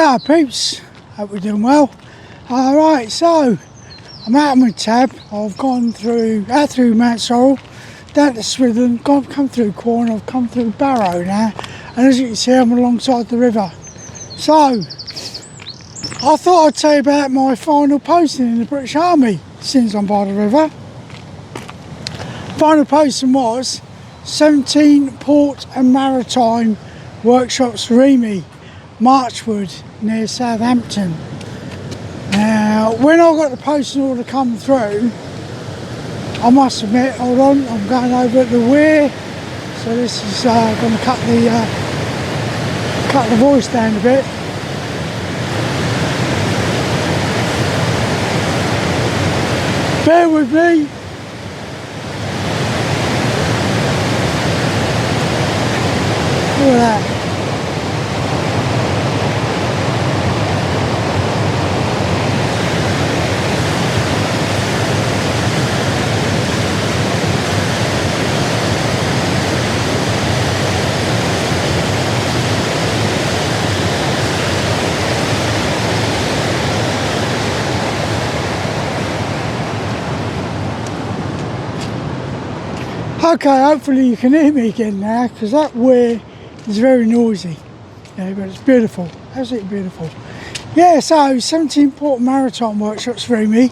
Ah, peeps, hope we're doing well. Alright, so I'm out on my tab. I've gone through Mount Sorrel, down to Swithin, come through Quorn, I've come through Barrow now, and as you can see I'm alongside the river. So, I thought I'd tell you about my final posting in the British Army since I'm by the river. Final posting was 17 Port and Maritime Workshops REME, Marchwood near Southampton. Now, when I got the posting order come through, I must admit, hold on, I'm going over at the weir, so this is going to cut the voice down a bit. Bear with me. Look at that. Okay, hopefully you can hear me again now, because that weir is very noisy. Yeah, but it's beautiful, absolutely beautiful. Yeah, so 17 Port Maritime Workshops REME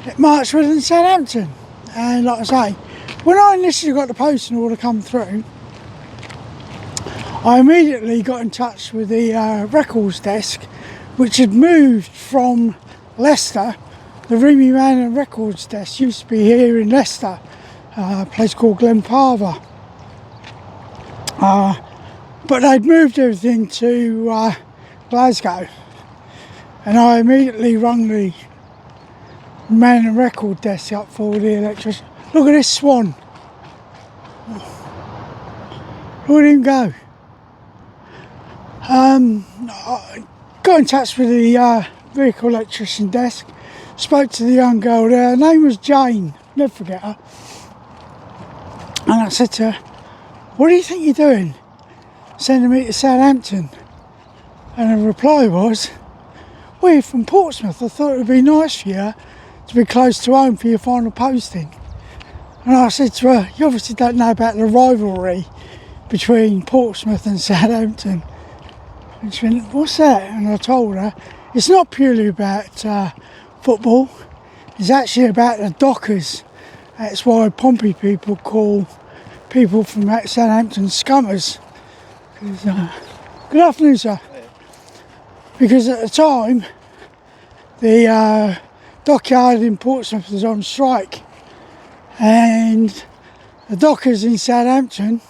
at Marchwood and Southampton. And like I say, when I initially got the posting order come through, I immediately got in touch with the records desk, which had moved from Leicester. The REME Man and Records desk used to be here in Leicester, a place called Glenparva. But they'd moved everything to Glasgow, and I immediately rung the Man and Record desk up for the electrician. Look at this swan. Look at him go. I got in touch with the vehicle electrician desk, spoke to the young girl there. Her name was Jane, never forget her. And I said to her, "What do you think you're doing, sending me to Southampton?" And her reply was, "Well, you're from Portsmouth. I thought it would be nice for you to be close to home for your final posting." And I said to her, "You obviously don't know about the rivalry between Portsmouth and Southampton." And she went, "What's that?" And I told her, it's not purely about football. It's actually about the Dockers. That's why Pompey people call people from Southampton scummers. Good afternoon, sir. Because at the time, the dockyard in Portsmouth was on strike, and the dockers in Southampton,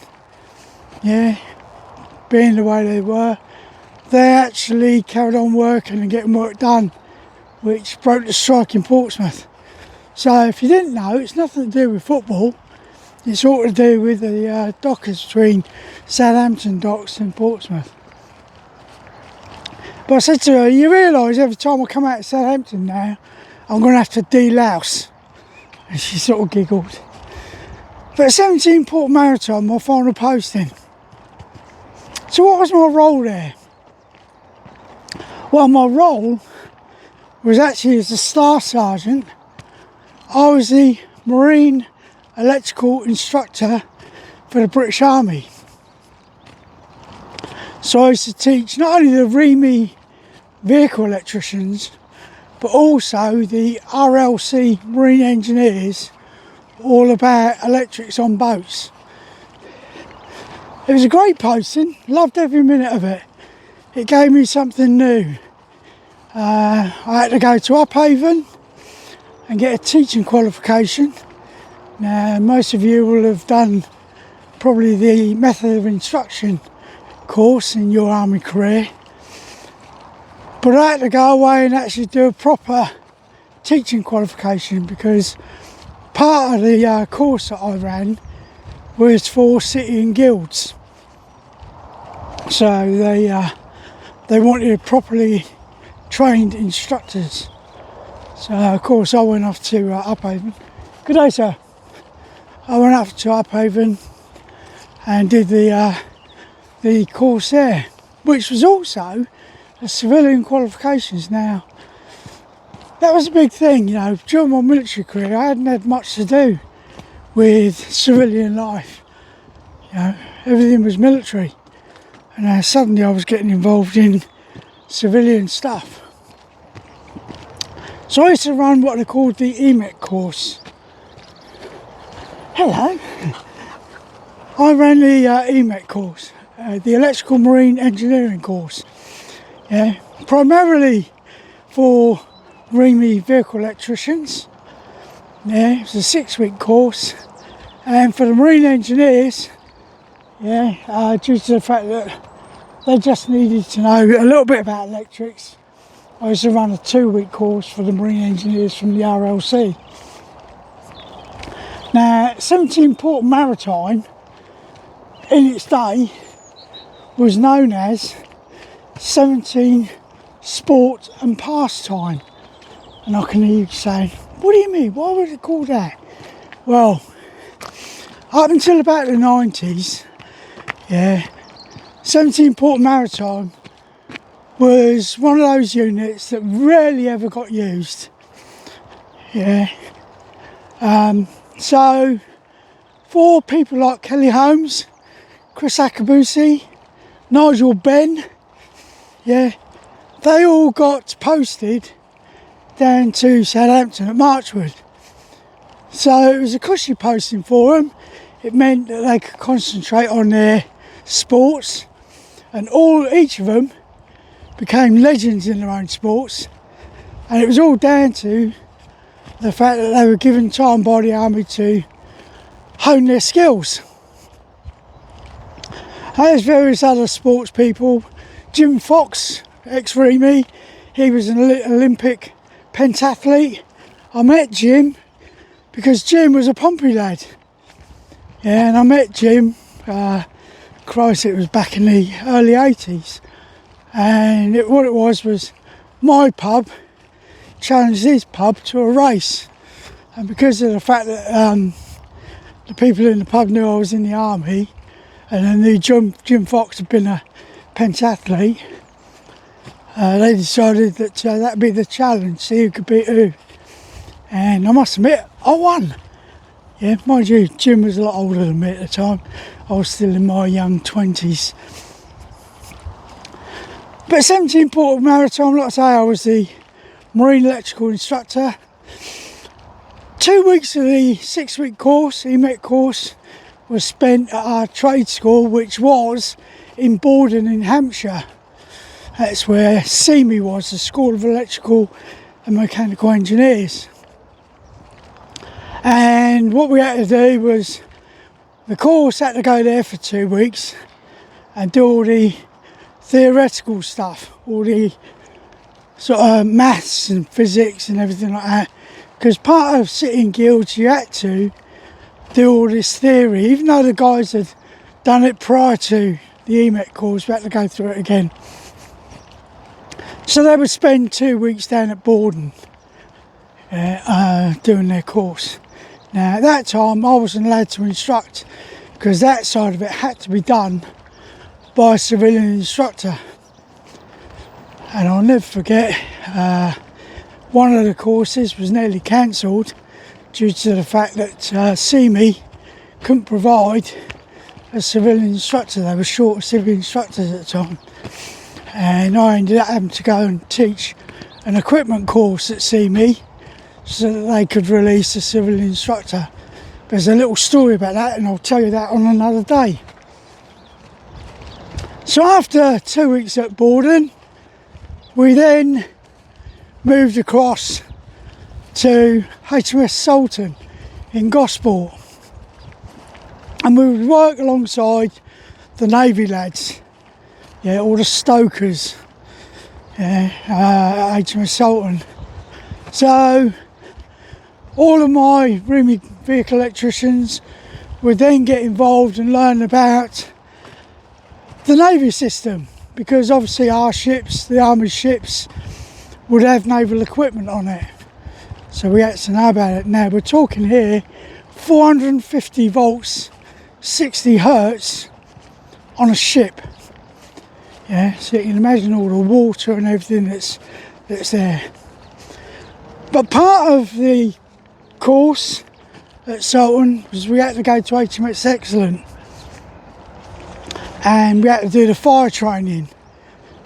yeah, being the way they were, they actually carried on working and getting work done, which broke the strike in Portsmouth. So if you didn't know, it's nothing to do with football. It's all to do with the dockers between Southampton docks and Portsmouth. But I said to her, "You realise every time I come out of Southampton now, I'm going to have to delouse." And she sort of giggled. But 17 Port Maritime, my final posting. So what was my role there? Well, my role was actually as a Staff Sergeant. I was the Marine Electrical Instructor for the British Army. So I used to teach not only the REME vehicle electricians, but also the RLC Marine Engineers, all about electrics on boats. It was a great posting, loved every minute of it. It gave me something new. I had to go to Uphaven and get a teaching qualification. Now, most of you will have done probably the method of instruction course in your army career, but I had to go away and actually do a proper teaching qualification, because part of the course that I ran was for city and guilds. So they wanted properly trained instructors. So of course I went off to Uphaven. Good day, sir. I went up to Uphaven and did the course there, which was also the civilian qualifications. Now, that was a big thing, you know. During my military career, I hadn't had much to do with civilian life. You know, everything was military. And suddenly I was getting involved in civilian stuff. So I used to run what they called the REME course. Hello. I ran the REME course, the Electrical Marine Engineering course. Yeah, primarily for REME vehicle electricians. Yeah, it was a 6-week course. And for the marine engineers, yeah, due to the fact that they just needed to know a little bit about electrics, I used to run a 2-week course for the marine engineers from the RLC. Now, 17 Port Maritime, in its day, was known as 17 Sport and Pastime. And I can hear you saying, what do you mean? Why would it call that? Well, up until about the 90s, yeah, 17 Port Maritime was one of those units that rarely ever got used. Yeah. So, for people like Kelly Holmes, Chris Akabusi, Nigel Benn, yeah, they all got posted down to Southampton at Marchwood. So it was a cushy posting for them. It meant that they could concentrate on their sports, and each of them became legends in their own sports. And it was all down to the fact that they were given time by the army to hone their skills. There's various other sports people. Jim Fox, ex-REME, he was an Olympic pentathlete. I met Jim because Jim was a Pompey lad. Yeah, and I met Jim, Christ, it was back in the early 80s. And what it was my pub challenged his pub to a race. And because of the fact that the people in the pub knew I was in the army, and they knew Jim Fox had been a pentathlete, they decided that that'd be the challenge, see who could beat who. And I must admit, I won. Yeah, mind you, Jim was a lot older than me at the time. I was still in my young 20s. But 17 Port Maritime, like I say, I was the marine electrical instructor. 2 weeks of the 6-week course, EMET course, was spent at our trade school, which was in Borden in Hampshire. That's where REME was, the School of Electrical and Mechanical Engineers. And what we had to do was, the course had to go there for 2 weeks and do all the theoretical stuff, all the sort of maths and physics and everything like that. Because part of sitting guilds, you had to do all this theory, even though the guys had done it prior to the EMET course, we had to go through it again. So they would spend 2 weeks down at Borden doing their course. Now at that time I wasn't allowed to instruct because that side of it had to be done by a civilian instructor. And I'll never forget, one of the courses was nearly cancelled due to the fact that REME couldn't provide a civilian instructor. They were short of civil instructors at the time. And I ended up having to go and teach an equipment course at REME so that they could release a civil instructor. There's a little story about that, and I'll tell you that on another day. So after 2 weeks at Borden, we then moved across to HMS Sultan in Gosport, and we would work alongside the Navy lads, yeah, all the stokers, yeah, HMS Sultan. So all of my REME vehicle electricians would then get involved and learn about the Navy system, because obviously our ships, the Army ships, would have naval equipment on it. So we had to know about it. Now we're talking here 450 volts, 60 hertz on a ship. Yeah, so you can imagine all the water and everything that's there. But part of the course at Sultan was we had to go to HMS Excellent, and we had to do the fire training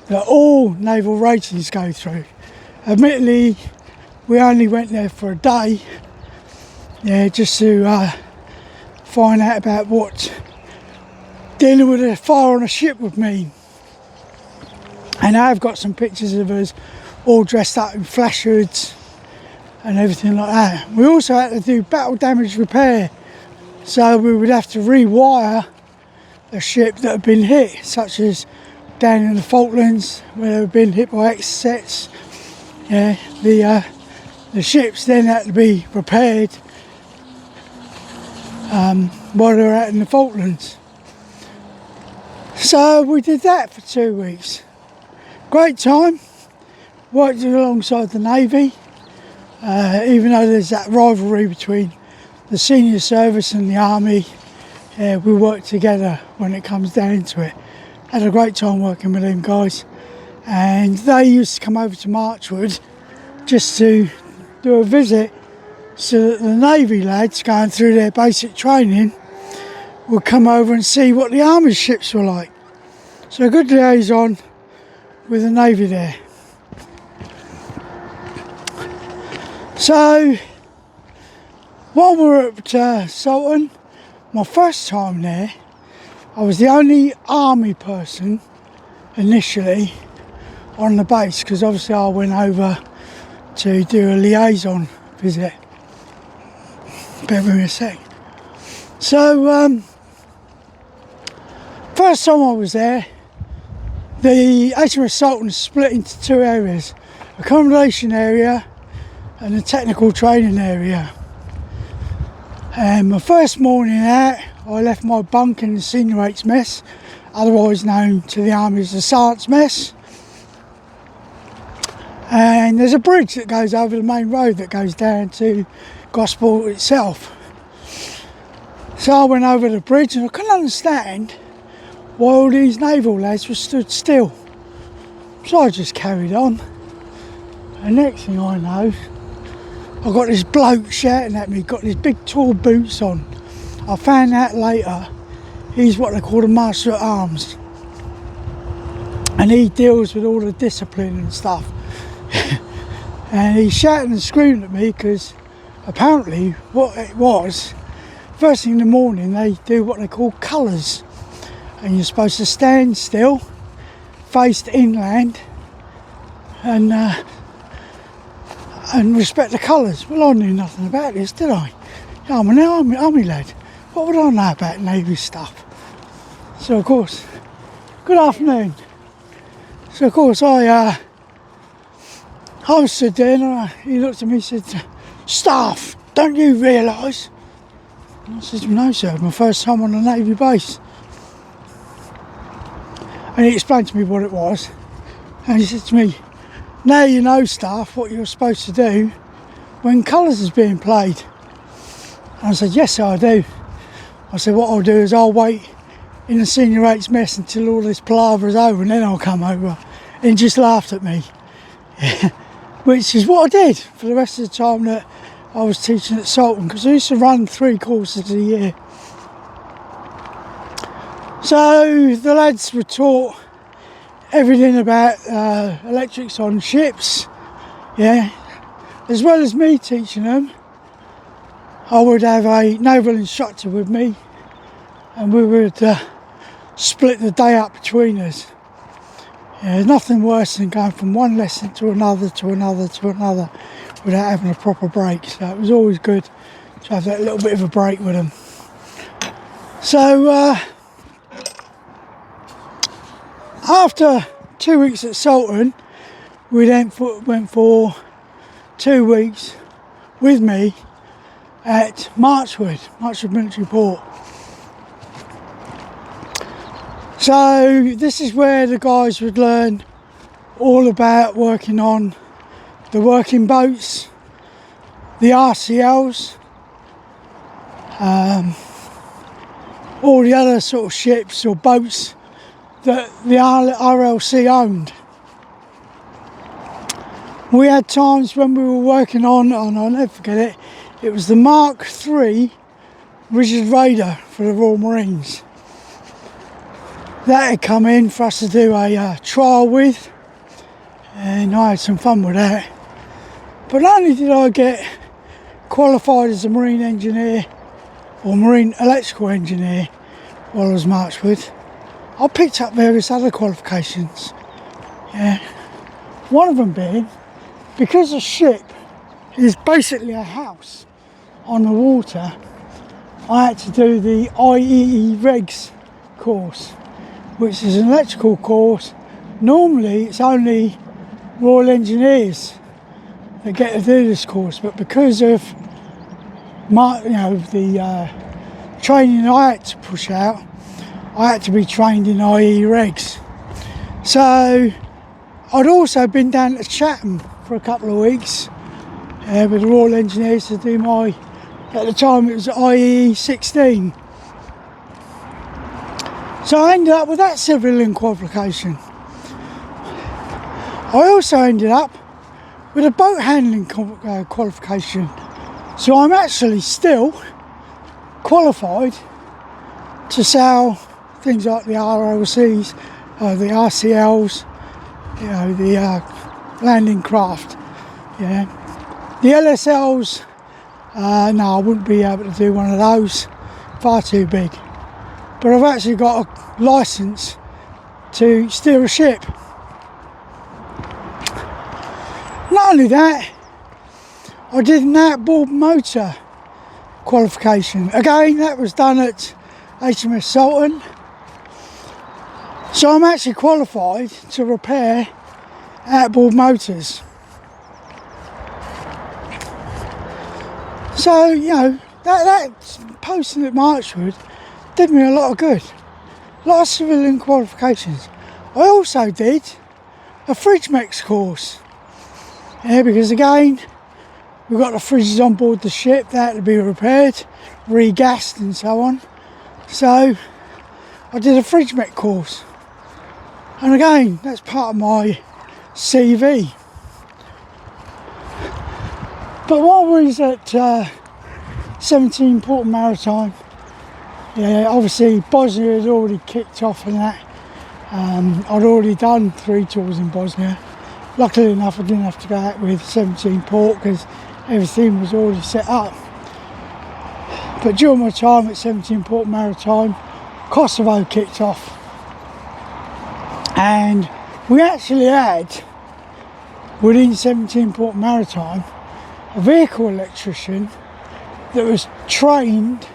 that all naval ratings go through. Admittedly, we only went there for a day, yeah, just to find out about what dealing with a fire on a ship would mean. And I've got some pictures of us all dressed up in flash hoods and everything like that. We also had to do battle damage repair, so we would have to rewire a ship that had been hit, such as down in the Falklands where they've been hit by X-sets. Yeah, the ships then had to be repaired while they were out in the Falklands. So we did that for 2 weeks. Great time. Worked alongside the Navy, even though there's that rivalry between the senior service and the Army. We work together when it comes down to it. Had a great time working with them guys, and they used to come over to Marchwood just to do a visit so that the Navy lads going through their basic training would come over and see what the Army ships were like. So a good liaison with the Navy there. So while we were at Sultan, my first time there, I was the only Army person initially on the base, because obviously I went over to do a liaison visit. Bear with me a sec. So first time I was there, the HMS Sultan is split into two areas: accommodation area and the technical training area. And my first morning out, I left my bunk in the senior rates mess, otherwise known to the Army as the Sergeant's mess. And there's a bridge that goes over the main road that goes down to Gosport itself. So I went over the bridge and I couldn't understand why all these naval lads were stood still. So I just carried on. And next thing I know, I got this bloke shouting at me, got these big tall boots on. I found out later, he's what they call the Master at Arms. And he deals with all the discipline and stuff. And he's shouting and screaming at me because apparently what it was, first thing in the morning they do what they call colours. And you're supposed to stand still, faced inland, and respect the colours. Well, I knew nothing about this, did I? I'm an army lad. What would I know about Navy stuff? So of course, good afternoon. So of course I was stood there and he looked at me and said, "Staff, don't you realise?" And I said, "No sir, my first time on a Navy base." And he explained to me what it was. And he said to me, "Now you know, staff, what you're supposed to do when colours is being played." And I said, "Yes sir, I do." I said, "What I'll do is I'll wait in the senior rates mess until all this palaver is over and then I'll come over." And he just laughed at me. Which is what I did for the rest of the time that I was teaching at Sultan, because I used to run 3 courses a year. So the lads were taught everything about electrics on ships, yeah. As well as me teaching them, I would have a naval instructor with me, and we would split the day up between us. Yeah, there's nothing worse than going from one lesson to another to another to another without having a proper break. So it was always good to have that little bit of a break with them. So after 2 weeks at Sultan, we then went for 2 weeks with me at Marchwood Military Port. So this is where the guys would learn all about working on the working boats, the RCLs, all the other sort of ships or boats that the RLC owned. We had times when we were working on, and I'll never forget it, it was the Mark III Rigid Raider for the Royal Marines. That had come in for us to do a trial with, and I had some fun with that. But not only did I get qualified as a marine engineer or marine electrical engineer while I was Marchwood, I picked up various other qualifications. Yeah. One of them being, because a ship is basically a house on the water, I had to do the IEE Regs course, which is an electrical course. Normally it's only Royal Engineers that get to do this course, but because of the training I had to push out, I had to be trained in IE regs. So I'd also been down to Chatham for a couple of weeks with the Royal Engineers to do my, at the time it was IE 16. So I ended up with that civilian qualification. I also ended up with a boat handling qualification. So I'm actually still qualified to sail things like the RLCs, the RCLs, the landing craft. Yeah, the LSLs. No, I wouldn't be able to do one of those. Far too big. But I've actually got a licence to steer a ship. Not only that, I did an outboard motor qualification. Again, that was done at HMS Sultan. So I'm actually qualified to repair outboard motors. So, that posting at Marchwood did me a lot of good. A lot of civilian qualifications. I also did a fridge mechs course. Yeah, because again, we've got the fridges on board the ship, they had to be repaired, regassed and so on. So I did a fridge mech course. And again, that's part of my CV. But while we was at 17 Port Maritime, yeah, obviously Bosnia had already kicked off and that. I'd already done 3 tours in Bosnia. Luckily enough, I didn't have to go out with 17 Port because everything was already set up. But during my time at 17 Port Maritime, Kosovo kicked off. And we actually had, within 17 Port Maritime, a vehicle electrician that was trained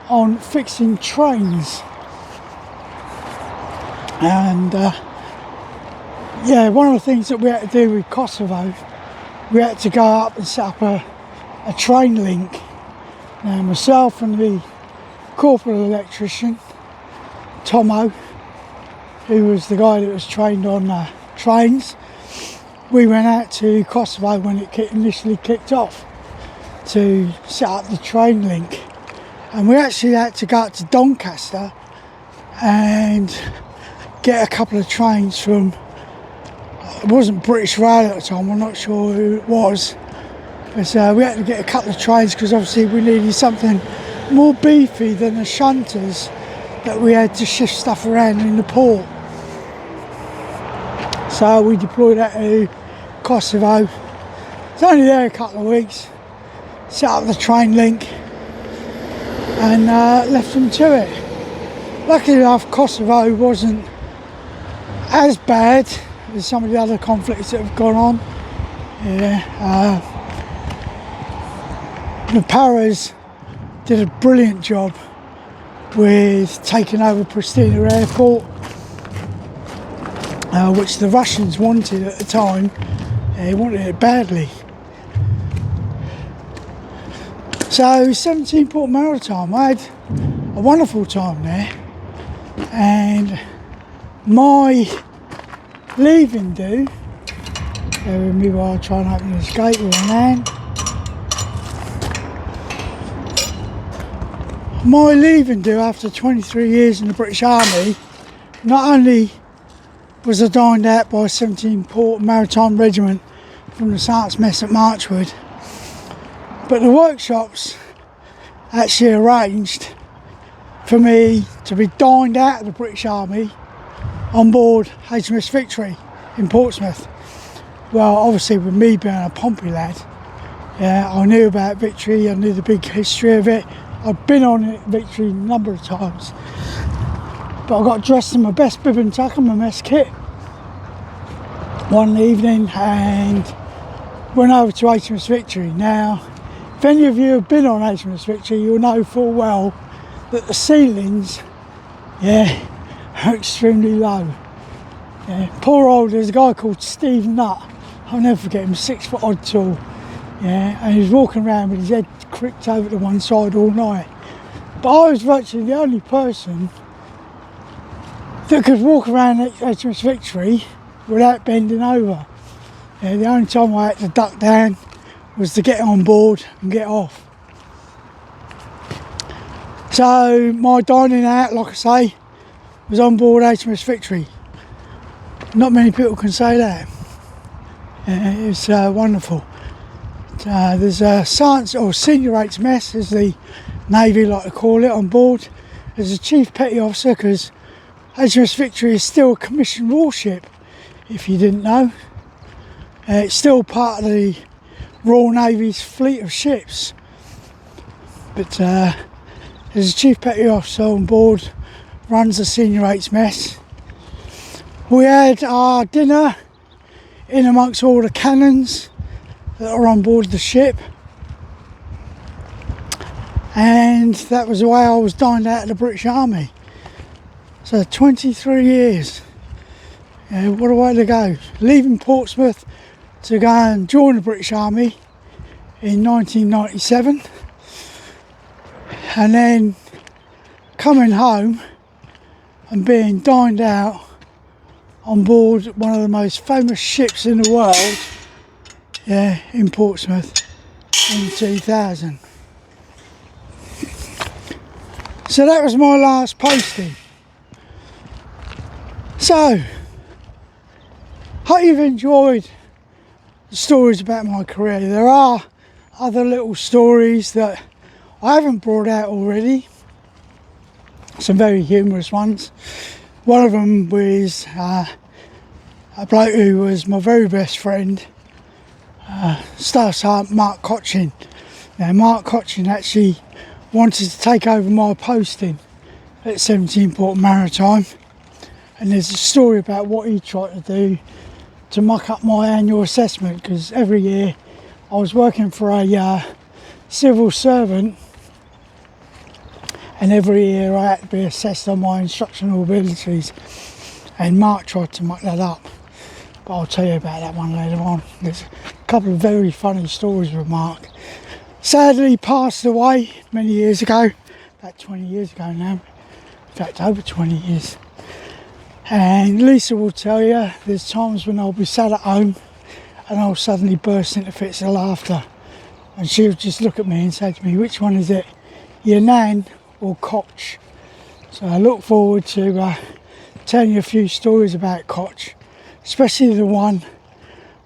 on fixing trains. And one of the things that we had to do with Kosovo, we had to go up and set up a train link. Now myself and the corporal electrician, Tomo, who was the guy that was trained on trains, we went out to Kosovo when it initially kicked off to set up the train link. And we actually had to go out to Doncaster and get a couple of trains from, it wasn't British Rail at the time, I'm not sure who it was, but we had to get a couple of trains because obviously we needed something more beefy than the shunters that we had to shift stuff around in the port. So we deployed that to Kosovo. It's only there a couple of weeks, set up the train link and left them to it. Luckily enough, Kosovo wasn't as bad as some of the other conflicts that have gone on. Yeah, the Paras did a brilliant job with taking over Pristina Airport, which the Russians wanted at the time. They wanted it badly. So 17 Port Maritime, I had a wonderful time there, and my leaving do, bear with me while I try and open this gate with my hand. My leaving do after 23 years in the British Army not only was I dined out by 17 Port Maritime Regiment from the Sergeant's Mess at Marchwood, but the workshops actually arranged for me to be dined out of the British Army on board HMS Victory in Portsmouth. Well, obviously with me being a Pompey lad, yeah, I knew about Victory, I knew the big history of it. I'd been on it, Victory, a number of times. But I got dressed in my best bib and tuck and my mess kit one evening and went over to HMS Victory. Now, if any of you have been on HMS Victory, you'll know full well that the ceilings, yeah, are extremely low. Yeah, poor old, there's a guy called Steve Nutt, I'll never forget him, 6 foot odd tall. Yeah, and he was walking around with his head cricked over to one side all night. But I was virtually the only person that could walk around HMS Victory without bending over. Yeah, the only time I had to duck down was to get on board and get off. So my dining out, like I say, was on board HMS Victory. Not many people can say that. Yeah, it was wonderful. There's a sergeant or senior rates mess, as the Navy like to call it, on board. There's a chief petty officer, because HMS Victory is still a commissioned warship, if you didn't know. It's still part of the Royal Navy's fleet of ships. But there's a chief petty officer on board, runs the senior rates mess. We had our dinner in amongst all the cannons that are on board the ship, and that was the way I was dined out of the British Army. So 23 years, yeah, what a way to go. Leaving Portsmouth to go and join the British Army in 1997, and then coming home and being dined out on board one of the most famous ships in the world, yeah, in Portsmouth in 2000. So that was my last posting. So, hope you've enjoyed the stories about my career. There are other little stories that I haven't brought out already, some very humorous ones. One of them was a bloke who was my very best friend, Staff Sergeant Mark Cochin. Now, Mark Cochin actually wanted to take over my posting at 17 Port Maritime, and there's a story about what he tried to do to muck up my annual assessment, because every year I was working for a civil servant, and every year I had to be assessed on my instructional abilities, and Mark tried to muck that up. But I'll tell you about that one later on. There's a couple of very funny stories with Mark. Sadly passed away many years ago, about 20 years ago now, in fact over 20 years. And Lisa will tell you, there's times when I'll be sat at home and I'll suddenly burst into fits of laughter, and she'll just look at me and say to me, which one is it, your nan or Koch? So I look forward to telling you a few stories about Koch, especially the one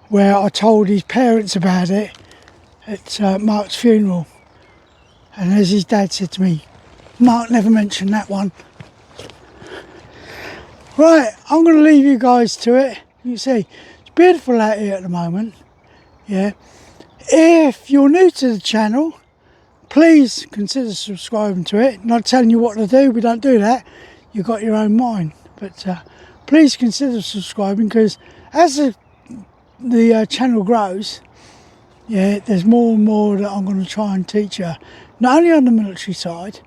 where I told his parents about it at Mark's funeral, and as his dad said to me, Mark never mentioned that one. Right, I'm going to leave you guys to it. You can see it's beautiful out here at the moment. Yeah, if you're new to the channel, please consider subscribing to it. Not telling you what to do, we don't do that, you've got your own mind. But please consider subscribing, because as the channel grows, yeah, there's more and more that I'm going to try and teach you, not only on the military side,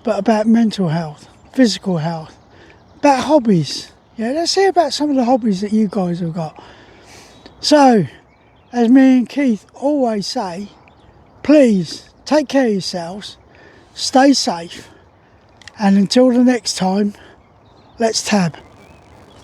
but about mental health, physical health, about hobbies. Yeah, let's hear about some of the hobbies that you guys have got. So, as me and Keith always say, please take care of yourselves, stay safe, and until the next time, let's tab.